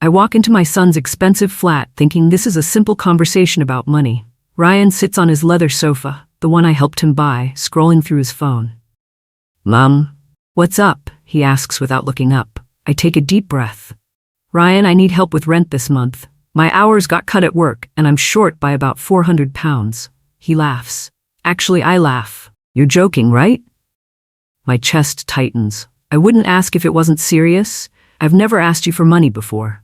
I walk into my son's expensive flat thinking this is a simple conversation about money. Ryan sits on his leather sofa, the one I helped him buy, scrolling through his phone. "Mom, what's up?" he asks without looking up. I take a deep breath. "Ryan, I need help with rent this month. My hours got cut at work and I'm short by about 400 pounds. He laughs. Actually, I laugh. "You're joking, right?" My chest tightens. "I wouldn't ask if it wasn't serious. I've never asked you for money before."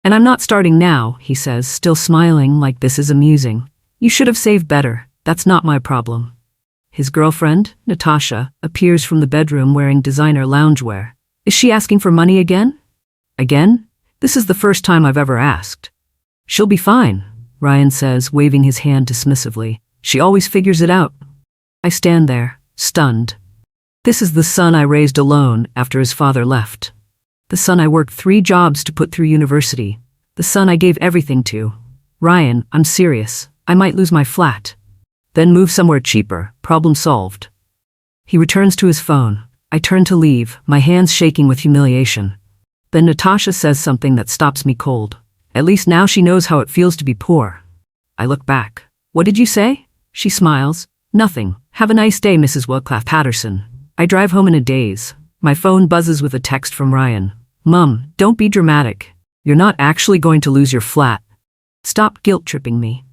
"And I'm not starting now," he says, still smiling like this is amusing. "You should have saved better. That's not my problem." His girlfriend, Natasha, appears from the bedroom wearing designer loungewear. Is she asking for money again? Again? This is the first time I've ever asked. "She'll be fine," Ryan says, waving his hand dismissively. "She always figures it out." I stand there, stunned. This is the son I raised alone after his father left. The son I worked 3 jobs to put through university. The son I gave everything to. "Ryan, I'm serious. I might lose my flat." "Then move somewhere cheaper. Problem solved." He returns to his phone. I turn to leave, my hands shaking with humiliation. Then Natasha says something that stops me cold. At least now she knows how it feels to be poor. I look back. "What did you say?" She smiles. "Nothing. Have a nice day, Mrs. Wildclaff-Patterson." I drive home in a daze. My phone buzzes with a text from Ryan. "Mum, don't be dramatic. You're not actually going to lose your flat. Stop guilt-tripping me."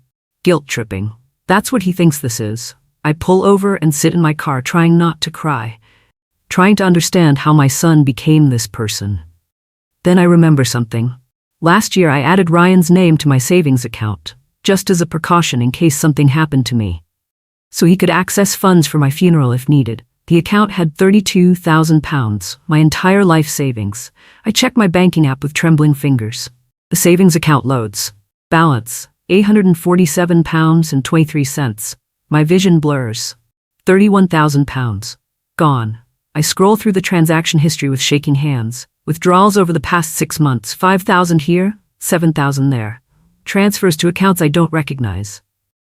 Guilt-tripping. That's what he thinks this is. I pull over and sit in my car trying not to cry. Trying to understand how my son became this person. Then I remember something. Last year I added Ryan's name to my savings account, just as a precaution in case something happened to me. So he could access funds for my funeral if needed. The account had £32,000, my entire life savings. I check my banking app with trembling fingers. The savings account loads. Balance, £847.23. My vision blurs. £31,000. Gone. I scroll through the transaction history with shaking hands. Withdrawals over the past 6 months, 5,000 here, 7,000 there. Transfers to accounts I don't recognize.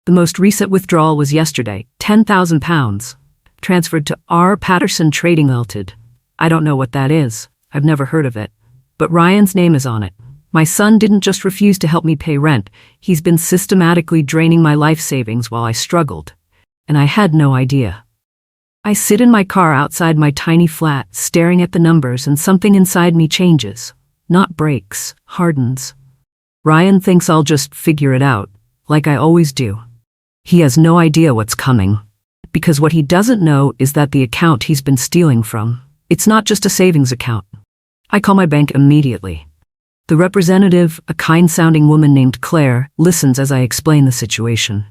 The most recent withdrawal was yesterday, £10,000. Transferred to R. Patterson Trading Limited. I don't know what that is. I've never heard of it. But Ryan's name is on it. My son didn't just refuse to help me pay rent. He's been systematically draining my life savings while I struggled. And I had no idea. I sit in my car outside my tiny flat, staring at the numbers, and something inside me changes. Not breaks, hardens. Ryan thinks I'll just figure it out, like I always do. He has no idea what's coming. Because what he doesn't know is that the account he's been stealing from, it's not just a savings account. I call my bank immediately. The representative, a kind-sounding woman named Claire, listens as I explain the situation.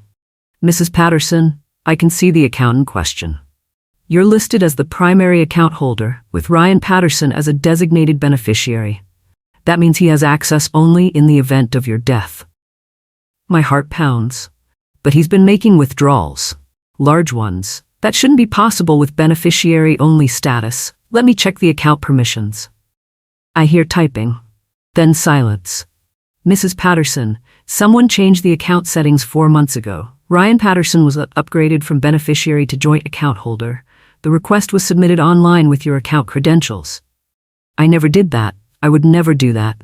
"Mrs. Patterson, I can see the account in question. You're listed as the primary account holder, with Ryan Patterson as a designated beneficiary. That means he has access only in the event of your death." My heart pounds. But he's been making withdrawals. Large ones. That shouldn't be possible with beneficiary-only status. Let me check the account permissions. I hear typing. Then silence. "Mrs. Patterson, someone changed the account settings 4 months ago. Ryan Patterson was upgraded from beneficiary to joint account holder. The request was submitted online with your account credentials." "I never did that. I would never do that."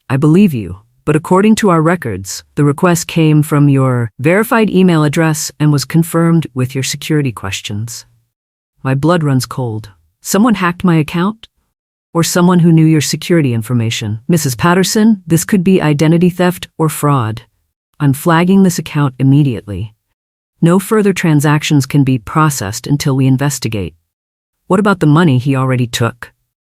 "I believe you, but according to our records, the request came from your verified email address and was confirmed with your security questions." My blood runs cold. Someone hacked my account? Or someone who knew your security information? "Mrs. Patterson, this could be identity theft or fraud. I'm flagging this account immediately. No further transactions can be processed until we investigate." "What about the money he already took?"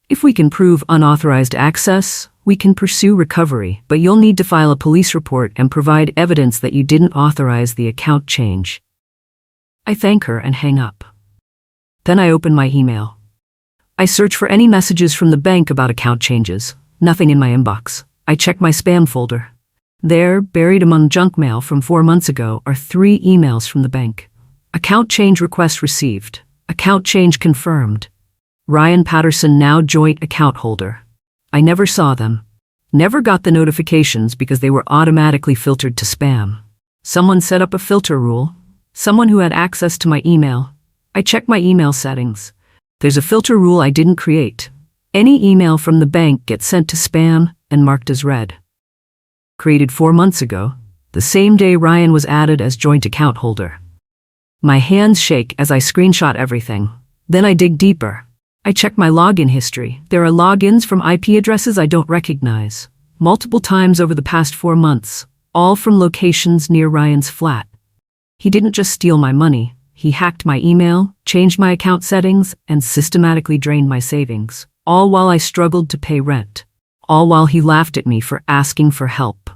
"If we can prove unauthorized access, we can pursue recovery, but you'll need to file a police report and provide evidence that you didn't authorize the account change." I thank her and hang up. Then I open my email. I search for any messages from the bank about account changes. Nothing in my inbox. I check my spam folder. There, buried among junk mail from 4 months ago, are 3 emails from the bank. Account change request received. Account change confirmed. Ryan Patterson now joint account holder. I never saw them. Never got the notifications because they were automatically filtered to spam. Someone set up a filter rule. Someone who had access to my email. I check my email settings. There's a filter rule I didn't create. Any email from the bank gets sent to spam, and marked as read. Created 4 months ago, the same day Ryan was added as joint account holder. My hands shake as I screenshot everything. Then I dig deeper. I check my login history. There are logins from IP addresses I don't recognize. Multiple times over the past 4 months, all from locations near Ryan's flat. He didn't just steal my money. He hacked my email, changed my account settings, and systematically drained my savings. All while I struggled to pay rent. All while he laughed at me for asking for help.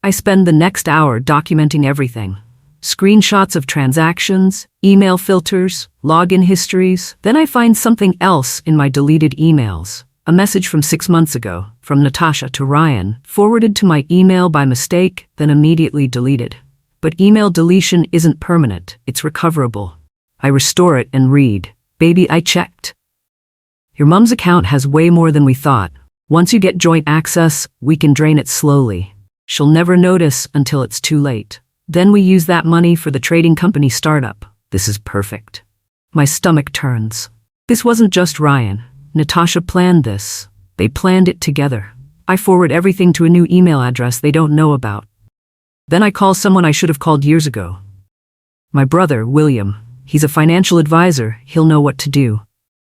I spend the next hour documenting everything. Screenshots of transactions, email filters, login histories. Then I find something else in my deleted emails. A message from 6 months ago, from Natasha to Ryan, forwarded to my email by mistake, then immediately deleted. But email deletion isn't permanent, it's recoverable. I restore it and read, "Baby, I checked. Your mom's account has way more than we thought. Once you get joint access, we can drain it slowly. She'll never notice until it's too late. Then we use that money for the trading company startup. This is perfect." My stomach turns. This wasn't just Ryan. Natasha planned this. They planned it together. I forward everything to a new email address they don't know about. Then I call someone I should have called years ago. My brother, William. He's a financial advisor. He'll know what to do.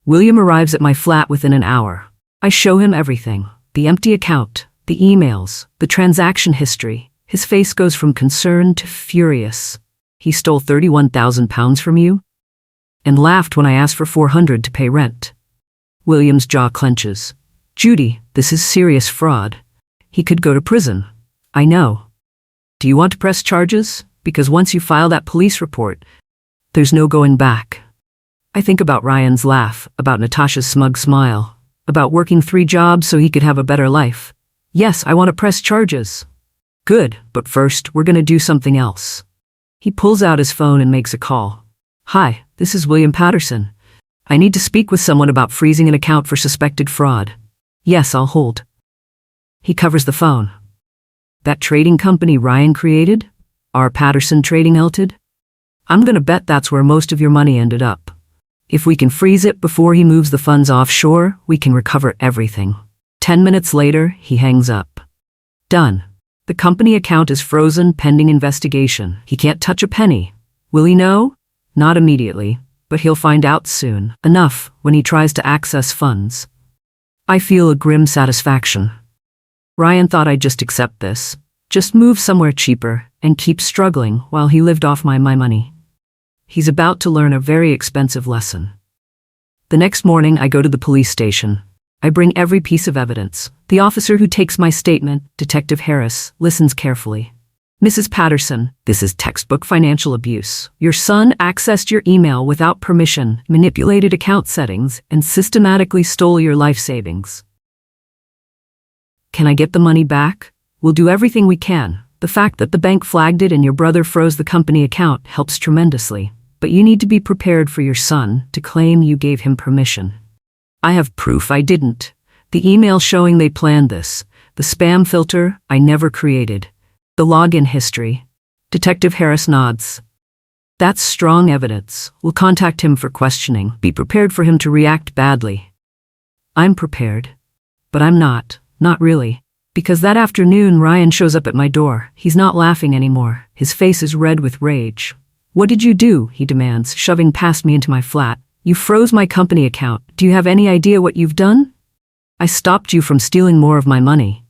William arrives at my flat within an hour. I show him everything. The empty account, the emails, the transaction history. His face goes from concern to furious. "He stole £31,000 from you?" And laughed when I asked for $400 to pay rent. William's jaw clenches. "Judy, this is serious fraud. He could go to prison." "I know. Do you want to press charges? Because once you file that police report, there's no going back." I think about Ryan's laugh, about Natasha's smug smile, about working 3 jobs so he could have a better life. Yes, I want to press charges. Good, but first, we're going to do something else. He pulls out his phone and makes a call. "Hi, this is William Patterson. I need to speak with someone about freezing an account for suspected fraud." "Yes, I'll hold." He covers the phone. "That trading company Ryan created? R. Patterson Trading Ltd? I'm going to bet that's where most of your money ended up. If we can freeze it before he moves the funds offshore, we can recover everything." 10 minutes later, he hangs up. Done. The company account is frozen pending investigation. He can't touch a penny. Will he know? Not immediately, but he'll find out soon. Enough when he tries to access funds. I feel a grim satisfaction. Ryan thought I'd just accept this, just move somewhere cheaper, and keep struggling while he lived off my money. He's about to learn a very expensive lesson. The next morning, I go to the police station. I bring every piece of evidence. The officer who takes my statement, Detective Harris, listens carefully. "Mrs. Patterson, this is textbook financial abuse. Your son accessed your email without permission, manipulated account settings, and systematically stole your life savings. Can I get the money back? We'll do everything we can. The fact that the bank flagged it and your brother froze the company account helps tremendously. But you need to be prepared for your son to claim you gave him permission. I have proof I didn't. The email showing they planned this. The spam filter I never created. The login history." Detective Harris nods. "That's strong evidence. We'll contact him for questioning. Be prepared for him to react badly." I'm prepared. But I'm not really. Because that afternoon Ryan shows up at my door. He's not laughing anymore. His face is red with rage. "What did you do?" he demands, shoving past me into my flat. "You froze my company account. Do you have any idea what you've done?" "I stopped you from stealing more of my money."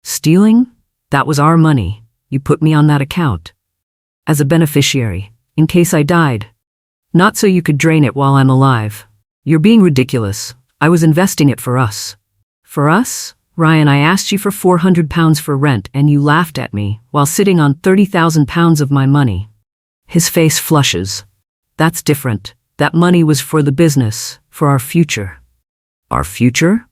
"Stealing? That was our money. You put me on that account. As a beneficiary, in case I died. Not so you could drain it while I'm alive. You're being ridiculous. I was investing it for us." "For us? Ryan, I asked you for £400 for rent and you laughed at me while sitting on £30,000 of my money." His face flushes. "That's different. That money was for the business, for our future." "Our future?"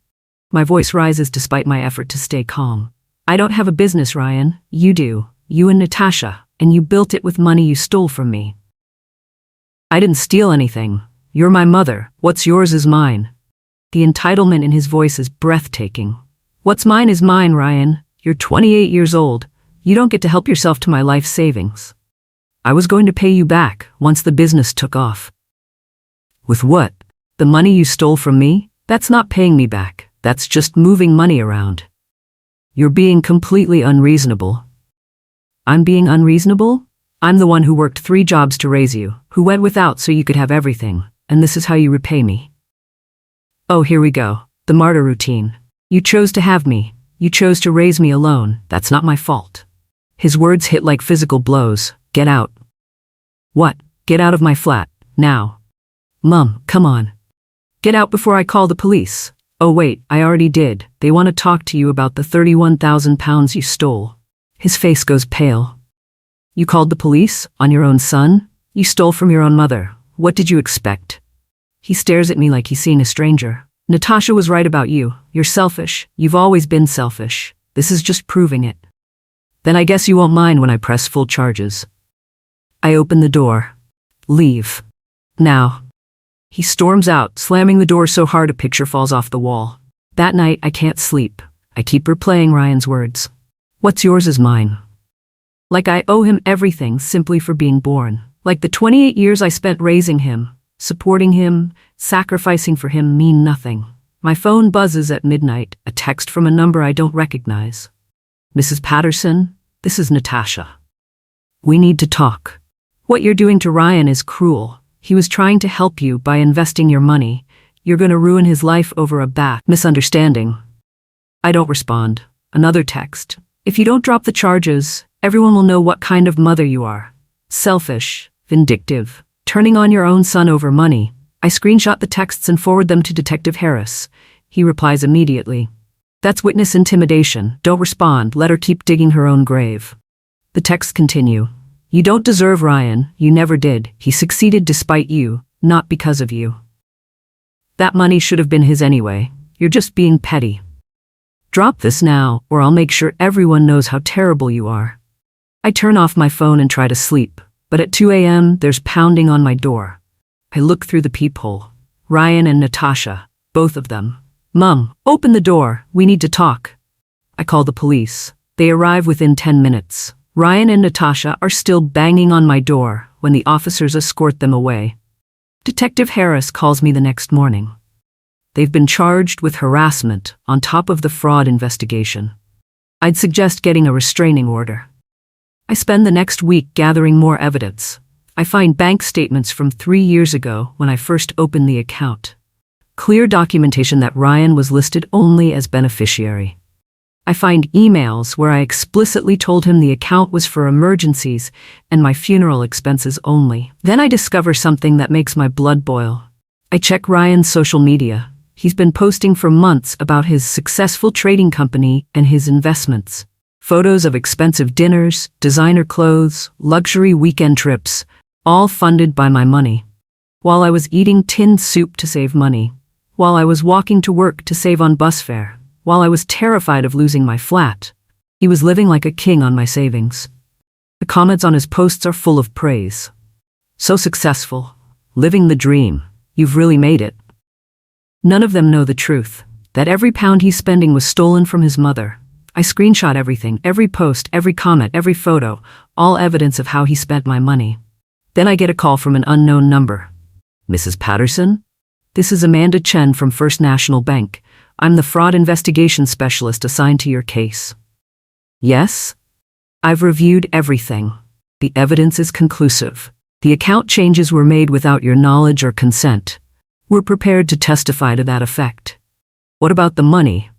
My voice rises despite my effort to stay calm. "I don't have a business, Ryan. You do. You and Natasha. And you built it with money you stole from me." "I didn't steal anything. You're my mother. What's yours is mine." The entitlement in his voice is breathtaking. "What's mine is mine, Ryan. You're 28 years old. You don't get to help yourself to my life savings. I was going to pay you back once the business took off." "With what? The money you stole from me? That's not paying me back. That's just moving money around." You're being completely unreasonable. I'm being unreasonable? I'm the one who worked 3 jobs to raise you, who went without so you could have everything, and this is how you repay me. Oh, here we go. The martyr routine. You chose to have me. You chose to raise me alone. That's not my fault. His words hit like physical blows. Get out. What? Get out of my flat, now. Mom, come on. Get out before I call the police. Oh wait, I already did. They want to talk to you about the 31,000 pounds you stole. His face goes pale. You called the police? On your own son? You stole from your own mother. What did you expect? He stares at me like he's seeing a stranger. Natasha was right about you. You're selfish. You've always been selfish. This is just proving it. Then I guess you won't mind when I press full charges. I open the door. Leave. Now. He storms out, slamming the door so hard a picture falls off the wall. That night, I can't sleep. I keep replaying Ryan's words. What's yours is mine. Like I owe him everything simply for being born. Like the 28 years I spent raising him, supporting him, sacrificing for him mean nothing. My phone buzzes at midnight, a text from a number I don't recognize. Mrs. Patterson, this is Natasha. We need to talk. What you're doing to Ryan is cruel. He was trying to help you by investing your money. You're going to ruin his life over a misunderstanding. I don't respond. Another text. If you don't drop the charges, everyone will know what kind of mother you are. Selfish, vindictive, turning on your own son over money. I screenshot the texts and forward them to Detective Harris. He replies immediately. That's witness intimidation. Don't respond. Let her keep digging her own grave. The texts continue. You don't deserve Ryan. You never did. He succeeded despite you, not because of you. That money should have been his anyway. You're just being petty. Drop this now, or I'll make sure everyone knows how terrible you are. I turn off my phone and try to sleep, but at 2 a.m. there's pounding on my door. I look through the peephole. Ryan and Natasha, both of them. Mom, open the door. We need to talk. I call the police. They arrive within 10 minutes. Ryan and Natasha are still banging on my door when the officers escort them away. Detective Harris calls me the next morning. They've been charged with harassment on top of the fraud investigation. I'd suggest getting a restraining order. I spend the next week gathering more evidence. I find bank statements from 3 years ago when I first opened the account. Clear documentation that Ryan was listed only as beneficiary. I find emails where I explicitly told him the account was for emergencies and my funeral expenses only. Then I discover something that makes my blood boil. I check Ryan's social media. He's been posting for months about his successful trading company and his investments. Photos of expensive dinners, designer clothes, luxury weekend trips, all funded by my money. While I was eating tinned soup to save money. While I was walking to work to save on bus fare. While I was terrified of losing my flat, he was living like a king on my savings. The comments on his posts are full of praise. So successful. Living the dream. You've really made it. None of them know the truth, that every pound he's spending was stolen from his mother. I screenshot everything, every post, every comment, every photo, all evidence of how he spent my money. Then I get a call from an unknown number. Mrs. Patterson? This is Amanda Chen from First National Bank. I'm the fraud investigation specialist assigned to your case. Yes? I've reviewed everything. The evidence is conclusive. The account changes were made without your knowledge or consent. We're prepared to testify to that effect. What about the money?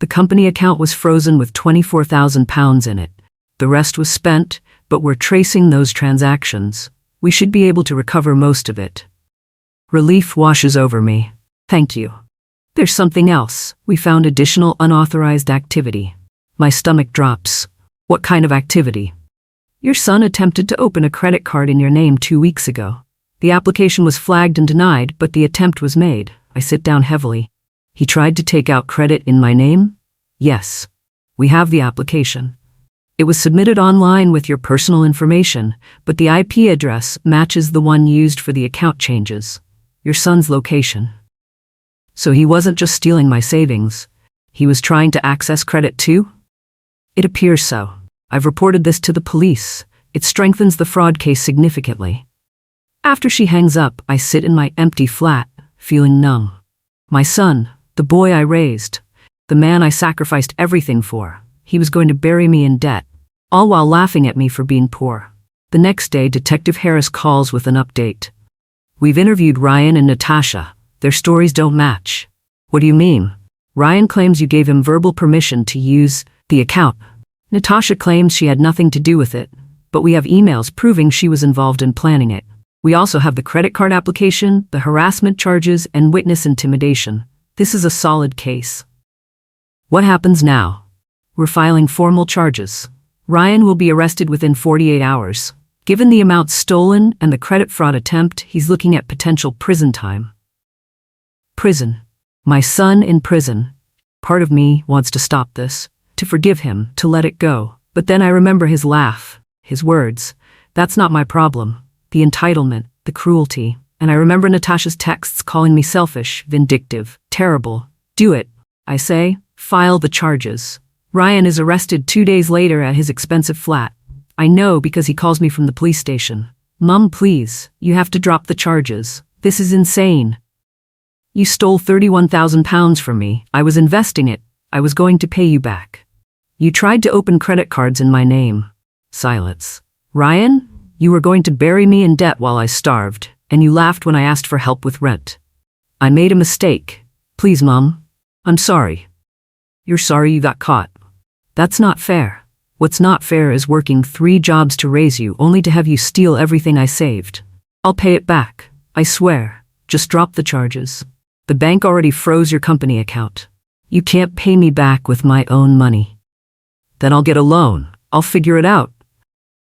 The company account was frozen with 24,000 pounds in it. The rest was spent, but we're tracing those transactions. We should be able to recover most of it. Relief washes over me. Thank you. There's something else. We found additional unauthorized activity. My stomach drops. What kind of activity? Your son attempted to open a credit card in your name 2 weeks ago. The application was flagged and denied, but the attempt was made. I sit down heavily. He tried to take out credit in my name? Yes. We have the application. It was submitted online with your personal information, but the IP address matches the one used for the account changes. Your son's location. So he wasn't just stealing my savings. He was trying to access credit too? It appears so. I've reported this to the police. It strengthens the fraud case significantly. After she hangs up, I sit in my empty flat, feeling numb. My son, the boy I raised, the man I sacrificed everything for, he was going to bury me in debt, all while laughing at me for being poor. The next day, Detective Harris calls with an update. We've interviewed Ryan and Natasha. Their stories don't match. What do you mean? Ryan claims you gave him verbal permission to use the account. Natasha claims she had nothing to do with it, but we have emails proving she was involved in planning it. We also have the credit card application, the harassment charges, and witness intimidation. This is a solid case. What happens now? We're filing formal charges. Ryan will be arrested within 48 hours. Given the amount stolen and the credit fraud attempt, he's looking at potential prison time. Prison. My son in prison. Part of me wants to stop this, to forgive him, to let it go. But then I remember his laugh, his words. That's not my problem. The entitlement, the cruelty. And I remember Natasha's texts calling me selfish, vindictive, terrible. Do it, I say. File the charges. Ryan is arrested 2 days later at his expensive flat. I know because he calls me from the police station. Mum, please, you have to drop the charges. This is insane. You stole £31,000 from me. I was investing it. I was going to pay you back. You tried to open credit cards in my name. Silence. Ryan, you were going to bury me in debt while I starved, and you laughed when I asked for help with rent. I made a mistake. Please, Mum. I'm sorry. You're sorry you got caught. That's not fair. What's not fair is working 3 jobs to raise you only to have you steal everything I saved. I'll pay it back. I swear. Just drop the charges. The bank already froze your company account. You can't pay me back with my own money. Then I'll get a loan. I'll figure it out.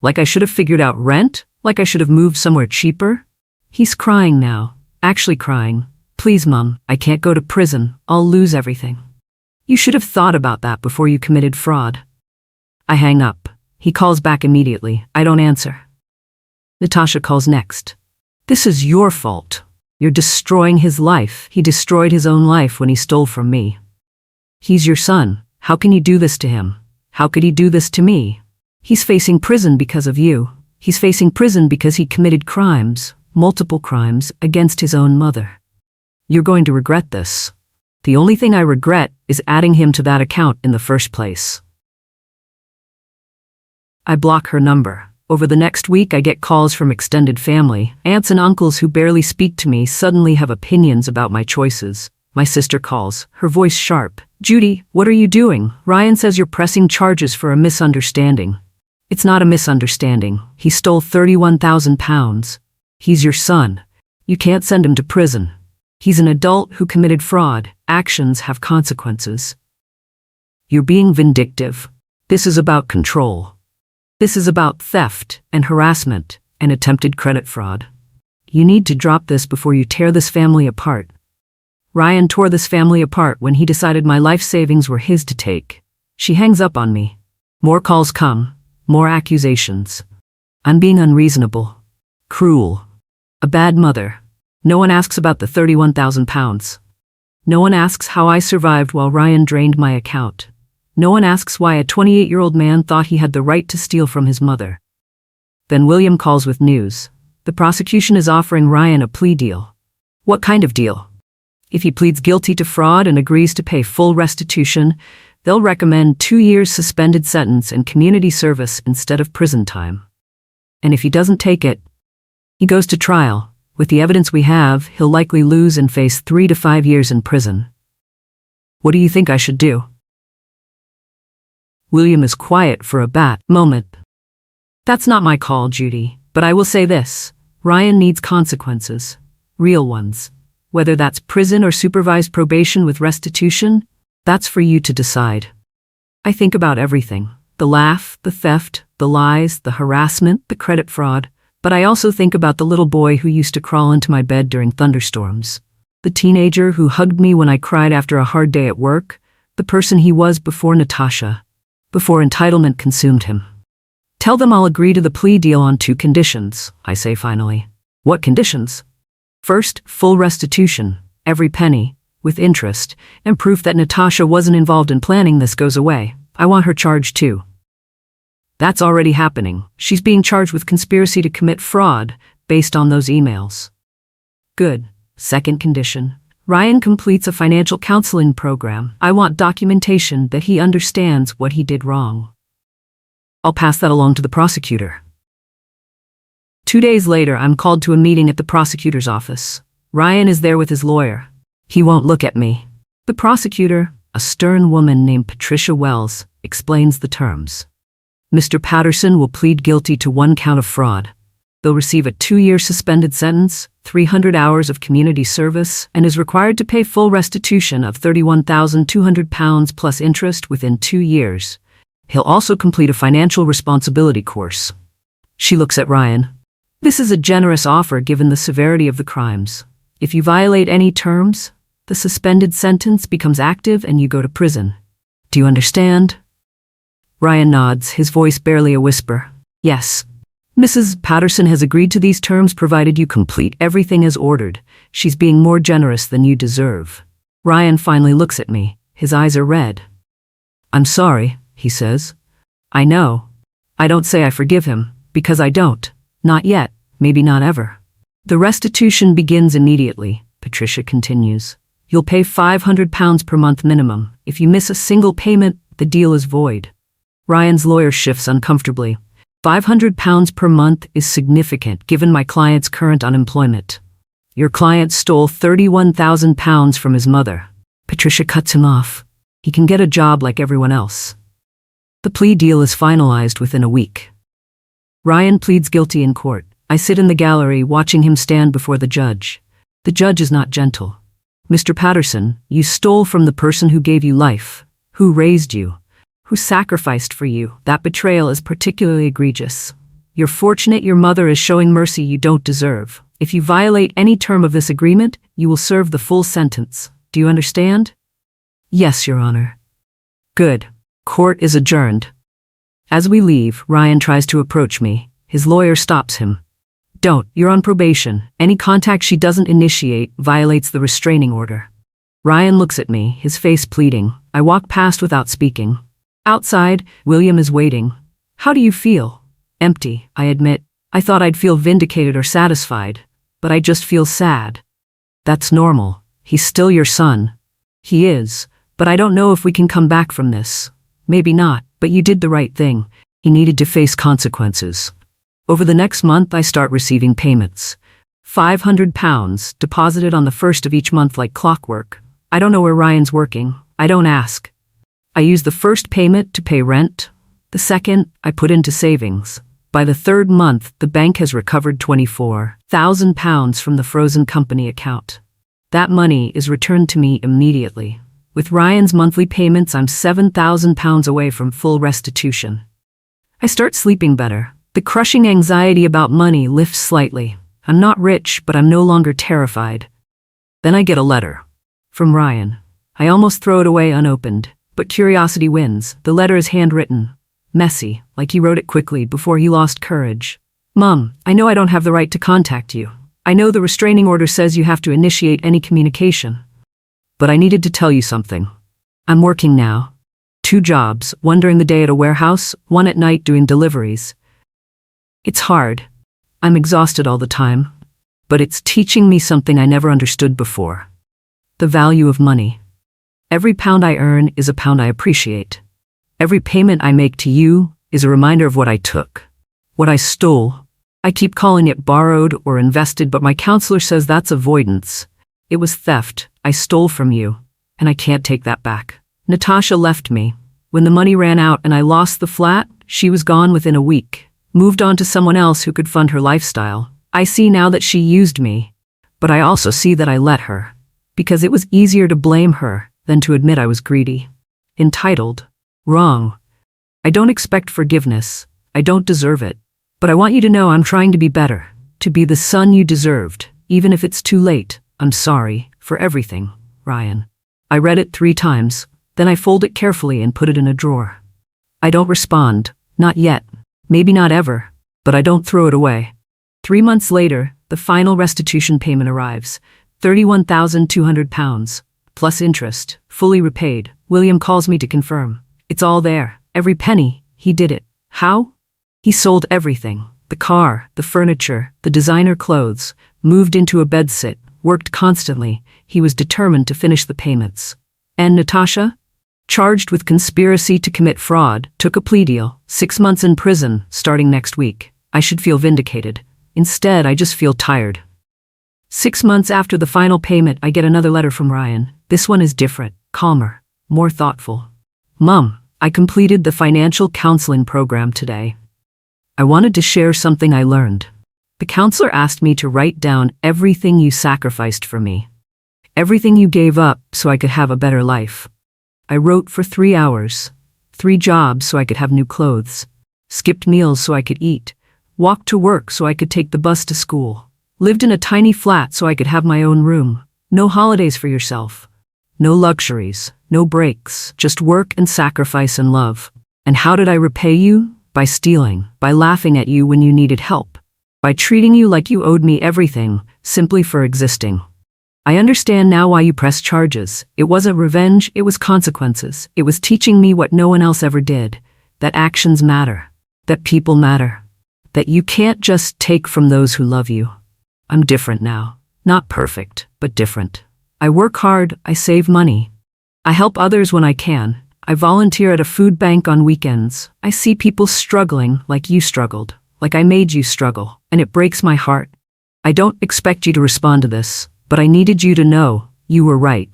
Like I should have figured out rent? Like I should have moved somewhere cheaper? He's crying now. Actually crying. Please, Mum, I can't go to prison. I'll lose everything. You should have thought about that before you committed fraud. I hang up. He calls back immediately. I don't answer. Natasha calls next. This is your fault. You're destroying his life. He destroyed his own life when he stole from me. He's your son. How can you do this to him? How could he do this to me? He's facing prison because of you. He's facing prison because he committed crimes, multiple crimes, against his own mother. You're going to regret this. The only thing I regret is adding him to that account in the first place. I block her number. Over the next week, I get calls from extended family. Aunts and uncles who barely speak to me suddenly have opinions about my choices. My sister calls, her voice sharp. Judy, what are you doing? Ryan says you're pressing charges for a misunderstanding. It's not a misunderstanding. He stole £31,000. He's your son. You can't send him to prison. He's an adult who committed fraud. Actions have consequences. You're being vindictive. This is about control. This is about theft and harassment and attempted credit fraud. You need to drop this before you tear this family apart. Ryan tore this family apart when he decided my life savings were his to take. She hangs up on me. More calls come, more accusations. I'm being unreasonable, cruel, a bad mother. No one asks about the £31,000. No one asks how I survived while Ryan drained my account. No one asks why a 28-year-old man thought he had the right to steal from his mother. Then William calls with news. The prosecution is offering Ryan a plea deal. What kind of deal? If he pleads guilty to fraud and agrees to pay full restitution, they'll recommend 2 years suspended sentence and community service instead of prison time. And if he doesn't take it, he goes to trial. With the evidence we have, he'll likely lose and face 3 to 5 years in prison. What do you think I should do? William is quiet for a moment. That's not my call, Judy, but I will say this. Ryan needs consequences. Real ones. Whether that's prison or supervised probation with restitution, that's for you to decide. I think about everything. The laugh, the theft, the lies, the harassment, the credit fraud. But I also think about the little boy who used to crawl into my bed during thunderstorms. The teenager who hugged me when I cried after a hard day at work. The person he was before Natasha. Before entitlement consumed him. Tell them I'll agree to the plea deal on 2 conditions, I say finally. What conditions? First, full restitution, every penny, with interest, and proof that Natasha wasn't involved in planning this goes away. I want her charged too. That's already happening. She's being charged with conspiracy to commit fraud based on those emails. Good. Second condition, Ryan completes a financial counseling program. I want documentation that he understands what he did wrong. I'll pass that along to the prosecutor. 2 days later, I'm called to a meeting at the prosecutor's office. Ryan is there with his lawyer. He won't look at me. The prosecutor, a stern woman named Patricia Wells, explains the terms. Mr. Patterson will plead guilty to 1 count of fraud. They'll receive a 2-year suspended sentence, 300 hours of community service, and is required to pay full restitution of £31,200 plus interest within 2 years. He'll also complete a financial responsibility course. She looks at Ryan. This is a generous offer given the severity of the crimes. If you violate any terms, the suspended sentence becomes active and you go to prison. Do you understand? Ryan nods, his voice barely a whisper. Yes. Mrs. Patterson has agreed to these terms provided you complete everything as ordered. She's being more generous than you deserve. Ryan finally looks at me. His eyes are red. I'm sorry, he says. I know. I don't say I forgive him, because I don't. Not yet, maybe not ever. The restitution begins immediately, Patricia continues. You'll pay £500 per month minimum. If you miss a single payment, the deal is void. Ryan's lawyer shifts uncomfortably. £500 per month is significant given my client's current unemployment. Your client stole £31,000 from his mother. Patricia cuts him off. He can get a job like everyone else. The plea deal is finalized within a week. Ryan pleads guilty in court. I sit in the gallery watching him stand before the judge. The judge is not gentle. Mr. Patterson, you stole from the person who gave you life, who raised you, who sacrificed for you. That betrayal is particularly egregious. You're fortunate your mother is showing mercy you don't deserve. If you violate any term of this agreement, you will serve the full sentence. Do you understand? Yes, Your Honor. Good. Court is adjourned. As we leave, Ryan tries to approach me. His lawyer stops him. Don't, you're on probation. Any contact she doesn't initiate violates the restraining order. Ryan looks at me, his face pleading. I walk past without speaking. Outside, William is waiting. How do you feel? Empty, I admit. I thought I'd feel vindicated or satisfied, but I just feel sad. That's normal. He's still your son. He is, but I don't know if we can come back from this. Maybe not, but you did the right thing. He needed to face consequences. Over the next month, I start receiving payments. £500 deposited on the first of each month like clockwork. I don't know where Ryan's working. I don't ask. I use the first payment to pay rent. The second, I put into savings. By the third month, the bank has recovered £24,000 from the frozen company account. That money is returned to me immediately. With Ryan's monthly payments, I'm £7,000 away from full restitution. I start sleeping better. The crushing anxiety about money lifts slightly. I'm not rich, but I'm no longer terrified. Then I get a letter. From Ryan. I almost throw it away unopened, but curiosity wins. The letter is handwritten. Messy, like he wrote it quickly before he lost courage. Mom, I know I don't have the right to contact you. I know the restraining order says you have to initiate any communication. But I needed to tell you something. I'm working now. 2 jobs, one during the day at a warehouse, one at night doing deliveries. It's hard. I'm exhausted all the time. But it's teaching me something I never understood before. The value of money. Every pound I earn is a pound I appreciate. Every payment I make to you is a reminder of what I took. What I stole. I keep calling it borrowed or invested, but my counselor says that's avoidance. It was theft. I stole from you, and I can't take that back. Natasha left me. When the money ran out and I lost the flat, she was gone within a week. Moved on to someone else who could fund her lifestyle. I see now that she used me, but I also see that I let her, because it was easier to blame her than to admit I was greedy. Entitled. Wrong. I don't expect forgiveness. I don't deserve it. But I want you to know I'm trying to be better, to be the son you deserved, even if it's too late. I'm sorry for everything, Ryan. I read it 3 times, then I fold it carefully and put it in a drawer. I don't respond, not yet. Maybe not ever, but I don't throw it away. 3 months later, the final restitution payment arrives. £31,200, plus interest, fully repaid. William calls me to confirm. It's all there, every penny. He did it. How? He sold everything. The car, the furniture, the designer clothes, moved into a bedsit, worked constantly. He was determined to finish the payments. And Natasha, charged with conspiracy to commit fraud, took a plea deal, 6 months in prison, starting next week. I should feel vindicated. Instead, I just feel tired. 6 months after the final payment, I get another letter from Ryan. This one is different, calmer, more thoughtful. Mom, I completed the financial counseling program today. I wanted to share something I learned. The counselor asked me to write down everything you sacrificed for me. Everything you gave up so I could have a better life. I wrote for 3 hours. 3 jobs so I could have new clothes. Skipped meals so I could eat. Walked to work so I could take the bus to school. Lived in a tiny flat so I could have my own room. No holidays for yourself. No luxuries, no breaks, just work and sacrifice and love. And how did I repay you? By stealing, by laughing at you when you needed help, by treating you like you owed me everything, simply for existing. I understand now why you pressed charges. It wasn't revenge, it was consequences. It was teaching me what no one else ever did, that actions matter, that people matter, that you can't just take from those who love you. I'm different now. Not perfect, but different. I work hard, I save money. I help others when I can. I volunteer at a food bank on weekends. I see people struggling like you struggled, like I made you struggle, and it breaks my heart. I don't expect you to respond to this, but I needed you to know you were right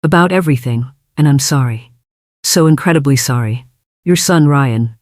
about everything, and I'm sorry. So incredibly sorry. Your son, Ryan.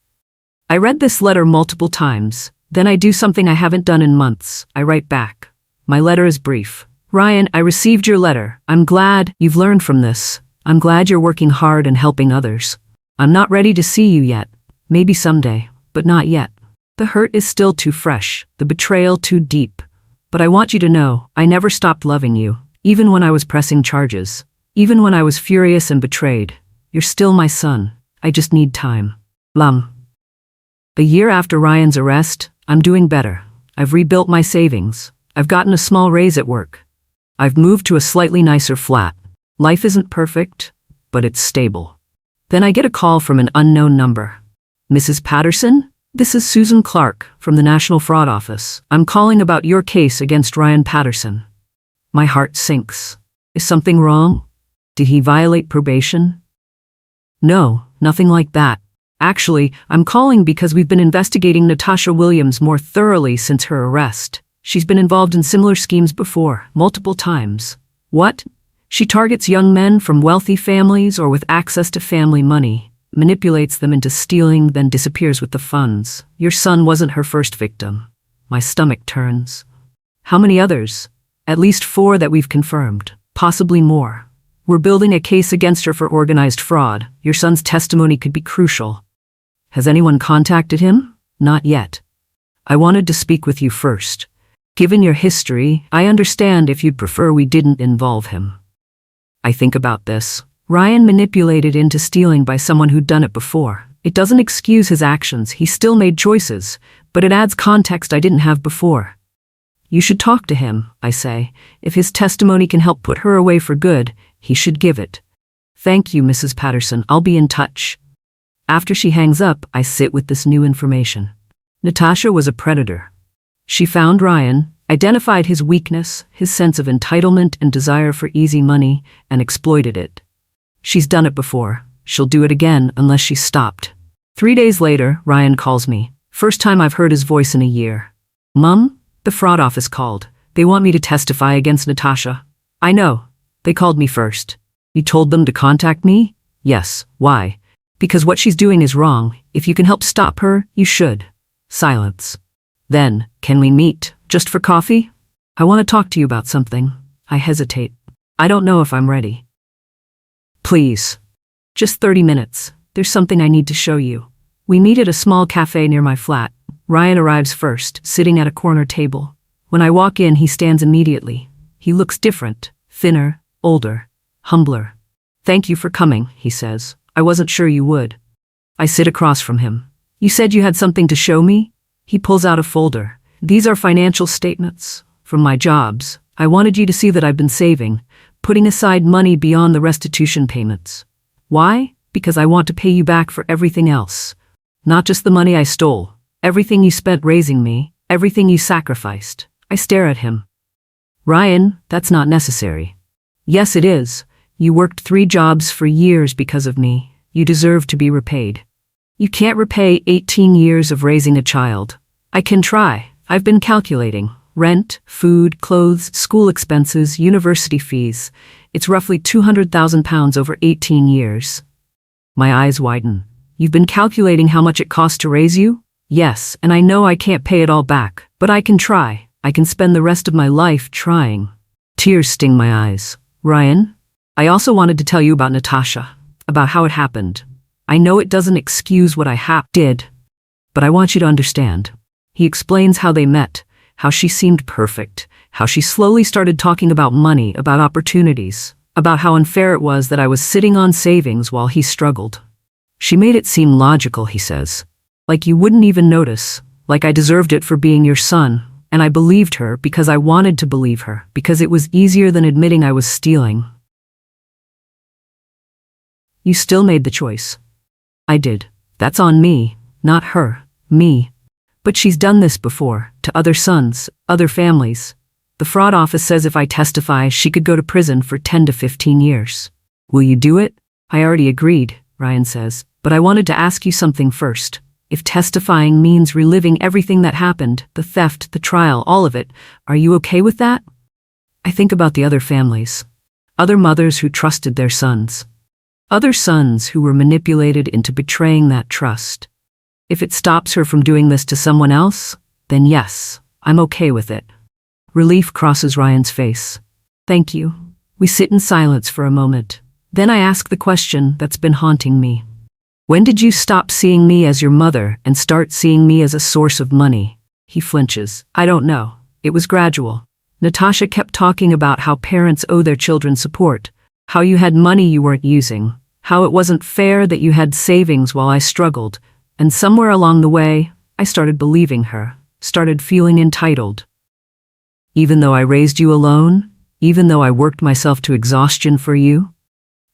I read this letter multiple times. Then I do something I haven't done in months. I write back. My letter is brief. Ryan, I received your letter. I'm glad you've learned from this. I'm glad you're working hard and helping others. I'm not ready to see you yet. Maybe someday, but not yet. The hurt is still too fresh, the betrayal too deep. But I want you to know, I never stopped loving you, even when I was pressing charges, even when I was furious and betrayed. You're still my son. I just need time. Lum. A year after Ryan's arrest, I'm doing better. I've rebuilt my savings. I've gotten a small raise at work. I've moved to a slightly nicer flat. Life isn't perfect, but it's stable. Then I get a call from an unknown number. Mrs. Patterson? This is Susan Clark from the National Fraud Office. I'm calling about your case against Ryan Patterson. My heart sinks. Is something wrong? Did he violate probation? No, nothing like that. Actually, I'm calling because we've been investigating Natasha Williams more thoroughly since her arrest. She's been involved in similar schemes before, multiple times. What? She targets young men from wealthy families or with access to family money, manipulates them into stealing, then disappears with the funds. Your son wasn't her first victim. My stomach turns. How many others? At least 4 that we've confirmed, possibly more. We're building a case against her for organized fraud. Your son's testimony could be crucial. Has anyone contacted him? Not yet. I wanted to speak with you first. Given your history, I understand if you'd prefer we didn't involve him. I think about this. Ryan manipulated into stealing by someone who'd done it before. It doesn't excuse his actions, he still made choices, but it adds context I didn't have before. You should talk to him, I say. If his testimony can help put her away for good, he should give it. Thank you, Mrs. Patterson. I'll be in touch. After she hangs up, I sit with this new information. Natasha was a predator. She found Ryan, identified his weakness, his sense of entitlement and desire for easy money, and exploited it. She's done it before. She'll do it again unless she's stopped. 3 days later, Ryan calls me. First time I've heard his voice in a year. Mum, the fraud office called. They want me to testify against Natasha. I know. They called me first. You told them to contact me? Yes. Why? Because what she's doing is wrong. If you can help stop her, you should. Silence. Then, can we meet, just for coffee? I want to talk to you about something. I hesitate. I don't know if I'm ready. Please. Just 30 minutes. There's something I need to show you. We meet at a small cafe near my flat. Ryan arrives first, sitting at a corner table. When I walk in, he stands immediately. He looks different, thinner, older, humbler. Thank you for coming, he says. I wasn't sure you would. I sit across from him. You said you had something to show me? He pulls out a folder. These are financial statements from my jobs. I wanted you to see that I've been saving, putting aside money beyond the restitution payments. Why? Because I want to pay you back for everything else. Not just the money I stole. Everything you spent raising me, everything you sacrificed. I stare at him. Ryan, that's not necessary. Yes, it is. You worked 3 jobs for years because of me. You deserve to be repaid. You can't repay 18 years of raising a child. I can try. I've been calculating. Rent, food, clothes, school expenses, university fees. It's roughly £200,000 over 18 years. My eyes widen. You've been calculating how much it costs to raise you? Yes, and I know I can't pay it all back, but I can try. I can spend the rest of my life trying. Tears sting my eyes. Ryan, I also wanted to tell you about Natasha, about how it happened. I know it doesn't excuse what I did, but I want you to understand. He explains how they met, how she seemed perfect, how she slowly started talking about money, about opportunities, about how unfair it was that I was sitting on savings while he struggled. She made it seem logical, he says. Like you wouldn't even notice, like I deserved it for being your son, and I believed her because I wanted to believe her, because it was easier than admitting I was stealing. You still made the choice. I did. That's on me, not her, me. But she's done this before, to other sons, other families. The fraud office says if I testify, she could go to prison for 10 to 15 years. Will you do it? I already agreed, Ryan says, but I wanted to ask you something first. If testifying means reliving everything that happened, the theft, the trial, all of it, are you okay with that? I think about the other families. Other mothers who trusted their sons. Other sons who were manipulated into betraying that trust. If it stops her from doing this to someone else, then yes, I'm okay with it. Relief crosses Ryan's face. Thank you. We sit in silence for a moment. Then I ask the question that's been haunting me. When did you stop seeing me as your mother and start seeing me as a source of money? He flinches. I don't know. It was gradual. Natasha kept talking about how parents owe their children support, how you had money you weren't using, how it wasn't fair that you had savings while I struggled, and somewhere along the way, I started believing her, started feeling entitled. Even though I raised you alone, even though I worked myself to exhaustion for you,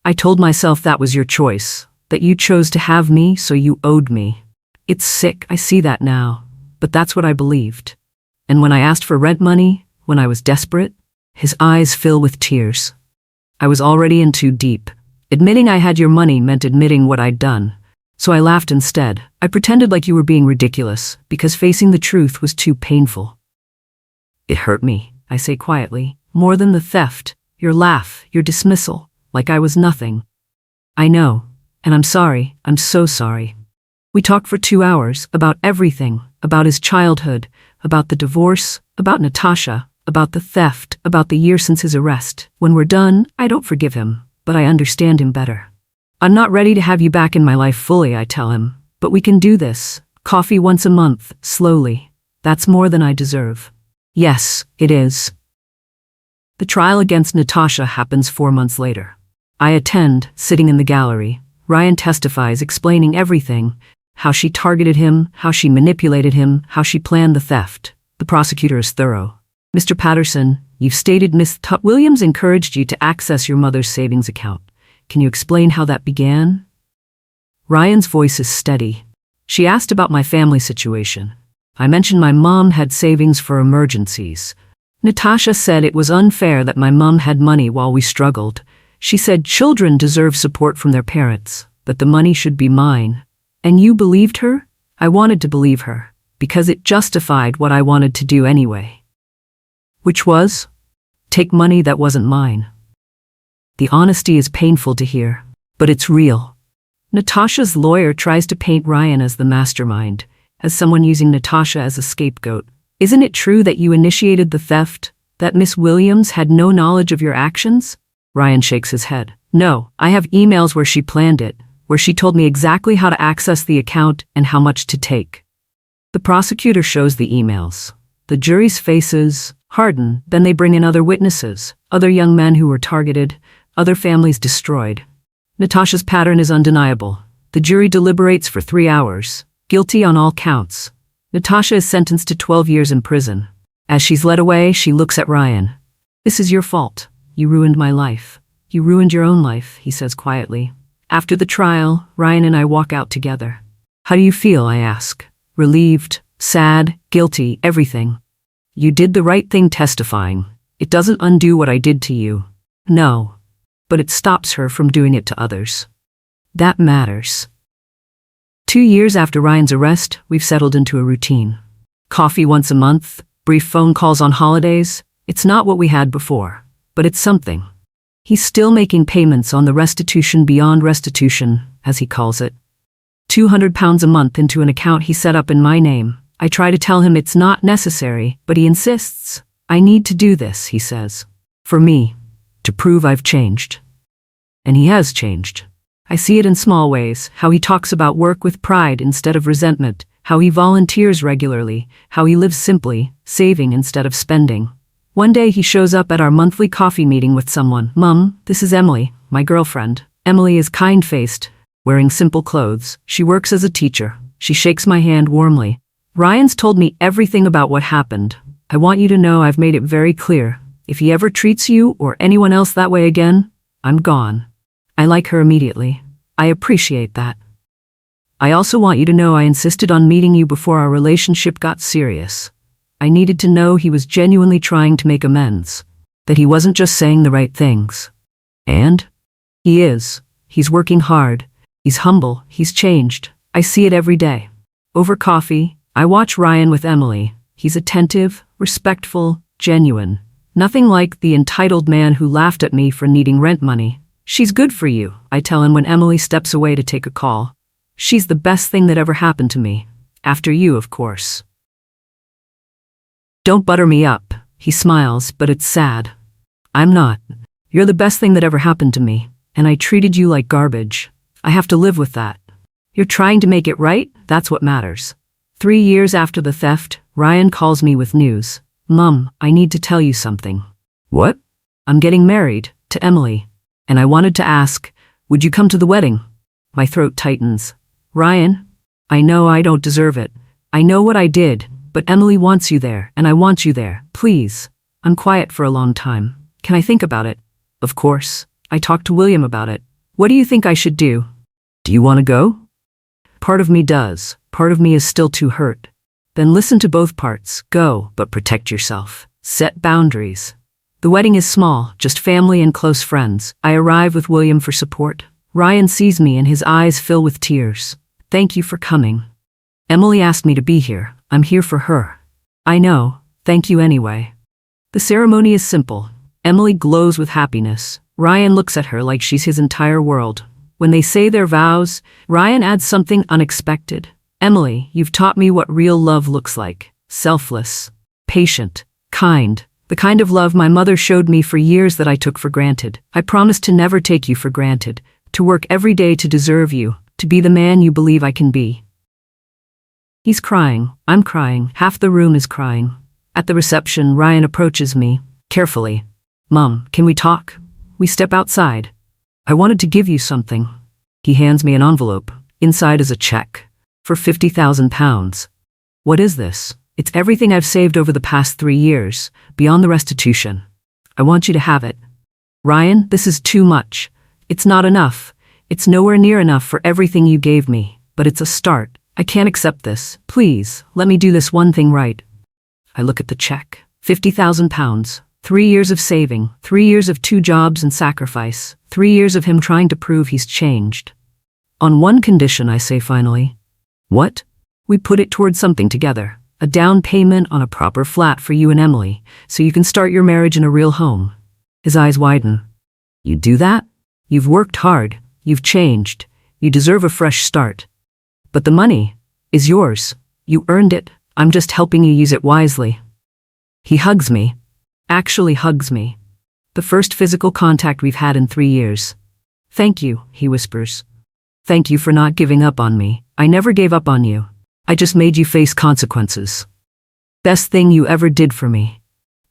I told myself that was your choice, that you chose to have me, so you owed me. It's sick, I see that now, but that's what I believed. And when I asked for rent money, when I was desperate, his eyes fill with tears. I was already in too deep. Admitting I had your money meant admitting what I'd done. So I laughed instead. I pretended like you were being ridiculous, because facing the truth was too painful. It hurt me, I say quietly, more than the theft, your laugh, your dismissal, like I was nothing. I know, and I'm sorry, I'm so sorry. We talked for 2 hours about everything, about his childhood, about the divorce, about Natasha, about the theft, about the year since his arrest. When we're done, I don't forgive him, but I understand him better. I'm not ready to have you back in my life fully, I tell him, but we can do this. Coffee once a month, slowly. That's more than I deserve. Yes, it is. The trial against Natasha happens 4 months later. I attend, sitting in the gallery. Ryan testifies, explaining everything, how she targeted him, how she manipulated him, how she planned the theft. The prosecutor is thorough. Mr. Patterson, you've stated Miss Williams encouraged you to access your mother's savings account. Can you explain how that began? Ryan's voice is steady. She asked about my family situation. I mentioned my mom had savings for emergencies. Natasha said it was unfair that my mom had money while we struggled. She said children deserve support from their parents, that the money should be mine. And you believed her? I wanted to believe her, because it justified what I wanted to do anyway. Which was? Take money that wasn't mine. The honesty is painful to hear, but it's real. Natasha's lawyer tries to paint Ryan as the mastermind, as someone using Natasha as a scapegoat. Isn't it true that you initiated the theft, that Miss Williams had no knowledge of your actions? Ryan shakes his head. No, I have emails where she planned it, where she told me exactly how to access the account and how much to take. The prosecutor shows the emails. The jury's faces harden, then they bring in other witnesses, other young men who were targeted, other families destroyed. Natasha's pattern is undeniable. The jury deliberates for 3 hours, guilty on all counts. Natasha is sentenced to 12 years in prison. As she's led away, she looks at Ryan. This is your fault. You ruined my life. You ruined your own life, he says quietly. After the trial, Ryan and I walk out together. How do you feel, I ask. Relieved, sad, guilty, everything. You did the right thing testifying. It doesn't undo what I did to you. No. But it stops her from doing it to others. That matters. 2 years after Ryan's arrest, we've settled into a routine. Coffee once a month, brief phone calls on holidays. It's not what we had before, but it's something. He's still making payments on the restitution beyond restitution, as he calls it. £200 a month into an account he set up in my name. I try to tell him it's not necessary, but he insists. I need to do this, he says. For me, to prove I've changed. And he has changed. I see it in small ways, how he talks about work with pride instead of resentment, how he volunteers regularly, how he lives simply, saving instead of spending. One day he shows up at our monthly coffee meeting with someone. Mum, this is Emily, my girlfriend. Emily is kind-faced, wearing simple clothes. She works as a teacher. She shakes my hand warmly. Ryan's told me everything about what happened. I want you to know I've made it very clear. If he ever treats you or anyone else that way again, I'm gone. I like her immediately. I appreciate that. I also want you to know I insisted on meeting you before our relationship got serious. I needed to know he was genuinely trying to make amends, that he wasn't just saying the right things. And he is. He's working hard. He's humble. He's changed. I see it every day. Over coffee, I watch Ryan with Emily. He's attentive, respectful, genuine. Nothing like the entitled man who laughed at me for needing rent money. She's good for you, I tell him when Emily steps away to take a call. She's the best thing that ever happened to me. After you, of course. Don't butter me up, he smiles, but it's sad. I'm not. You're the best thing that ever happened to me, and I treated you like garbage. I have to live with that. You're trying to make it right, that's what matters. 3 years after the theft, Ryan calls me with news. Mum, I need to tell you something. What? I'm getting married, to Emily. And I wanted to ask, would you come to the wedding? My throat tightens. Ryan, I know I don't deserve it. I know what I did, but Emily wants you there, and I want you there. Please. I'm quiet for a long time. Can I think about it? Of course. I talked to William about it. What do you think I should do? Do you want to go? Part of me does. Part of me is still too hurt. Then listen to both parts. Go, but protect yourself. Set boundaries. The wedding is small, just family and close friends. I arrive with William for support. Ryan sees me and his eyes fill with tears. Thank you for coming. Emily asked me to be here. I'm here for her. I know. Thank you anyway. The ceremony is simple. Emily glows with happiness. Ryan looks at her like she's his entire world. When they say their vows, Ryan adds something unexpected. Emily, you've taught me what real love looks like. Selfless, patient, kind. The kind of love my mother showed me for years that I took for granted. I promise to never take you for granted, to work every day to deserve you, to be the man you believe I can be. He's crying. I'm crying. Half the room is crying. At the reception, Ryan approaches me, carefully. Mum, can we talk? We step outside. I wanted to give you something. He hands me an envelope. Inside is a check. For £50,000. What is this? It's everything I've saved over the past 3 years, beyond the restitution. I want you to have it. Ryan, this is too much. It's not enough. It's nowhere near enough for everything you gave me, but it's a start. I can't accept this. Please, let me do this one thing right. I look at the check. £50,000. 3 years of saving, 3 years of 2 jobs and sacrifice, 3 years of him trying to prove he's changed. On one condition, I say finally. What? We put it towards something together. A down payment on a proper flat for you and Emily, so you can start your marriage in a real home. His eyes widen. You do that? You've worked hard. You've changed. You deserve a fresh start. But the money is yours. You earned it. I'm just helping you use it wisely. He hugs me. Actually hugs me. The first physical contact we've had in 3 years. Thank you, he whispers. Thank you for not giving up on me. I never gave up on you. I just made you face consequences. Best thing you ever did for me.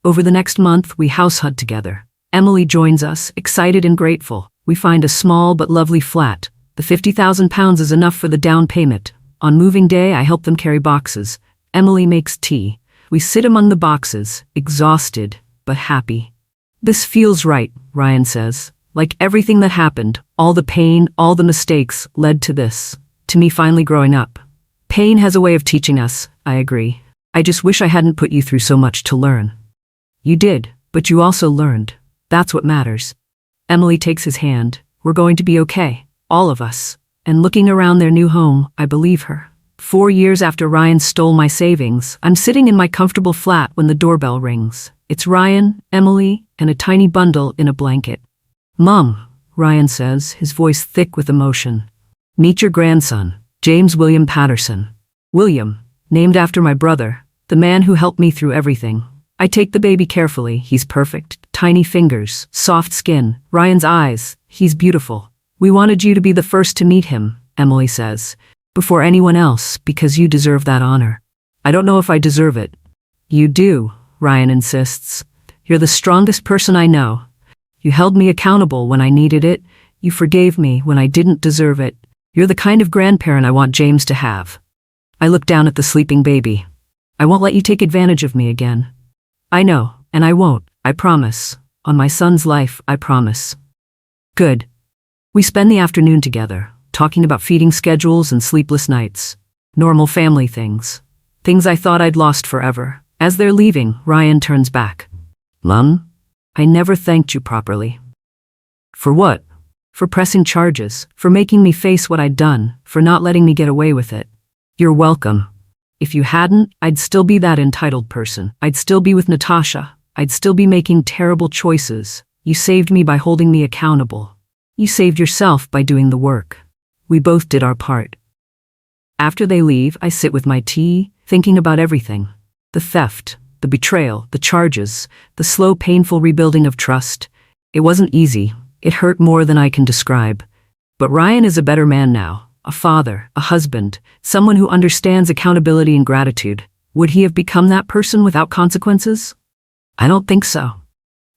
Over the next month, we house hunt together. Emily joins us, excited and grateful. We find a small but lovely flat. The £50,000 is enough for the down payment. On moving day, I help them carry boxes. Emily makes tea. We sit among the boxes, exhausted, but happy. This feels right, Ryan says. Like everything that happened, all the pain, all the mistakes led to this. To me finally growing up. Pain has a way of teaching us, I agree. I just wish I hadn't put you through so much to learn. You did. But you also learned. That's what matters. Emily takes his hand. We're going to be okay. All of us. And looking around their new home, I believe her. 4 years after Ryan stole my savings, I'm sitting in my comfortable flat when the doorbell rings. It's Ryan, Emily, and a tiny bundle in a blanket. "Mom," Ryan says, his voice thick with emotion. "Meet your grandson, James William Patterson." William, named after my brother, the man who helped me through everything. I take the baby carefully. He's perfect. Tiny fingers, soft skin, Ryan's eyes. He's beautiful. "We wanted you to be the first to meet him," Emily says, "before anyone else, because you deserve that honor." "I don't know if I deserve it." "You do," Ryan insists. "You're the strongest person I know. You held me accountable when I needed it. You forgave me when I didn't deserve it. You're the kind of grandparent I want James to have." I look down at the sleeping baby. "I won't let you take advantage of me again." "I know, and I won't, I promise. On my son's life, I promise." Good. We spend the afternoon together, talking about feeding schedules and sleepless nights. Normal family things. Things I thought I'd lost forever. As they're leaving, Ryan turns back. "Mom, I never thanked you properly." "For what?" "For pressing charges, for making me face what I'd done, for not letting me get away with it." "You're welcome. If you hadn't, I'd still be that entitled person. I'd still be with Natasha. I'd still be making terrible choices. You saved me by holding me accountable. You saved yourself by doing the work. We both did our part." After they leave, I sit with my tea, thinking about everything. The theft, the betrayal, the charges, the slow, painful rebuilding of trust. It wasn't easy. It hurt more than I can describe. But Ryan is a better man now. A father, a husband, someone who understands accountability and gratitude. Would he have become that person without consequences? I don't think so.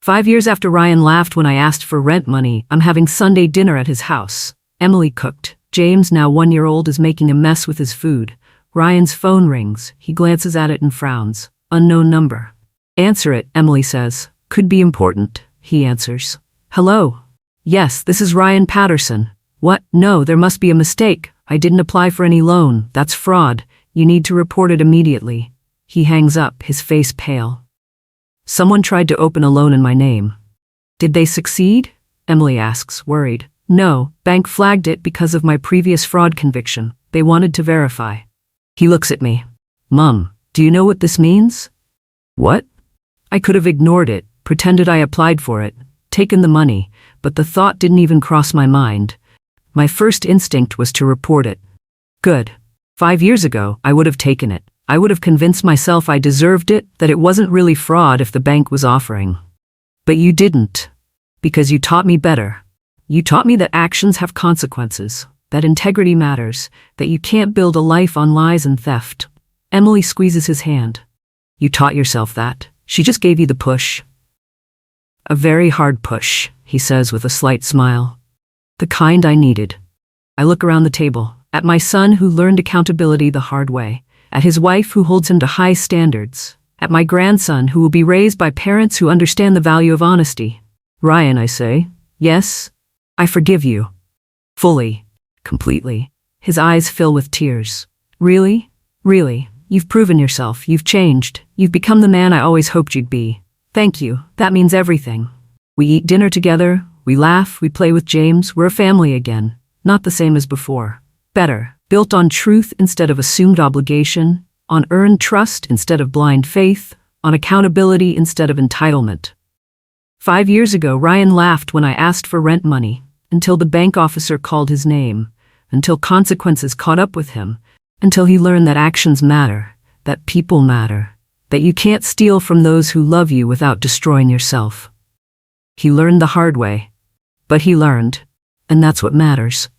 5 years after Ryan laughed when I asked for rent money, I'm having Sunday dinner at his house. Emily cooked. James, now 1-year-old, is making a mess with his food. Ryan's phone rings. He glances at it and frowns. Unknown number. "Answer it," Emily says. "Could be important," he answers. "Hello?" "Yes, this is Ryan Patterson." "What? No, there must be a mistake. I didn't apply for any loan. That's fraud. You need to report it immediately." He hangs up, his face pale. "Someone tried to open a loan in my name." "Did they succeed?" Emily asks, worried. "No, bank flagged it because of my previous fraud conviction. They wanted to verify." He looks at me. "Mom, do you know what this means?" "What?" I could have ignored it, pretended I applied for it, taken the money, but the thought didn't even cross my mind. My first instinct was to report it. Good. 5 years ago, I would have taken it. I would have convinced myself I deserved it, that it wasn't really fraud if the bank was offering. But you didn't. Because you taught me better. You taught me that actions have consequences, that integrity matters, that you can't build a life on lies and theft. Emily squeezes his hand. You taught yourself that. She just gave you the push. A very hard push, he says with a slight smile. The kind I needed. I look around the table, at my son who learned accountability the hard way, at his wife who holds him to high standards, at my grandson who will be raised by parents who understand the value of honesty. Ryan, I say, yes, I forgive you. Fully, completely. His eyes fill with tears. Really? Really? You've proven yourself, you've changed, you've become the man I always hoped you'd be. Thank you, that means everything. We eat dinner together, we laugh, we play with James, we're a family again. Not the same as before. Better, built on truth instead of assumed obligation, on earned trust instead of blind faith, on accountability instead of entitlement. 5 years ago, Ryan laughed when I asked for rent money, until the bank officer called his name, until consequences caught up with him, until he learned that actions matter, that people matter, that you can't steal from those who love you without destroying yourself. He learned the hard way, but he learned, and that's what matters.